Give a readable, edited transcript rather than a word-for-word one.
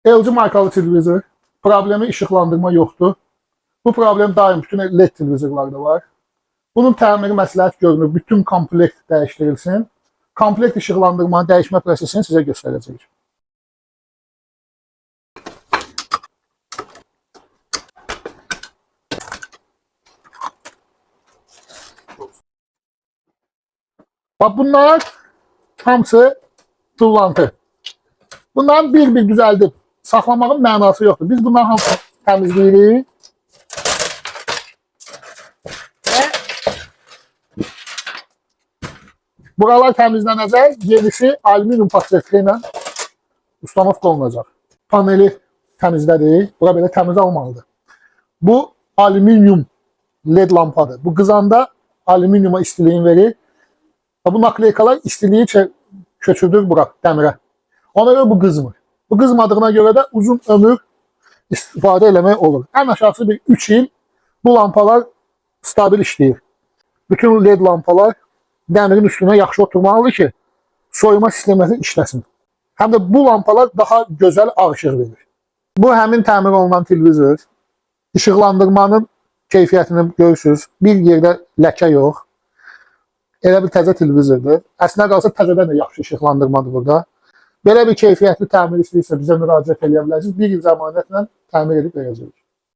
LG markalı televizor. Problemi işıqlandırma yoxdur. Bu problem daim bütün LED televizorlarda var. Bunun təmiri məsləhət görünür. Bütün komplekt dəyişdirilsin. Komplekt işıqlandırmanın dəyişmə prosesini sizə göstərəcək. Bax, bunlar hamısı tullantı. Bunların bir-bir düzəldib saxlamağın mənası yoxdur. Biz bunların hamısını təmizləyirik. Buralar təmizlənəcək, yenisi alüminium paspetli ilə ustanovka olunacaq. Paneli təmizlədik, bura belə təmiz almalıdır. Bu alüminium LED lampadır. Bu qızanda alüminiuma istiliyin verir. Bu nakleykalar istiliyi köçürdür bura, dəmirə. Ona görə bu qızmır. Bu qızmadığına görə də uzun ömür istifadə eləmək olur. Ən aşağısı bir 3 il bu lampalar stabil işləyir. Bütün LED lampalar dəmirin üstünə yaxşı oturmalıdır ki, soyuma sistemi işləsin. Həm də bu lampalar daha gözəl ağ işıq verir. Bu həmin təmir olunan televizor. İşıqlandırmanın keyfiyyətini görürsünüz. Bir yerdə ləkə yox. Elə bir təzə televizordur. Əslində qalsa təzədən də yaxşı işıqlandırmadır burada. Belə bir keyfiyyətli təmir istəyirsə bizə müraciət edə bilərsiniz. Bir il zəmanətlə təmir edib verəcəyik.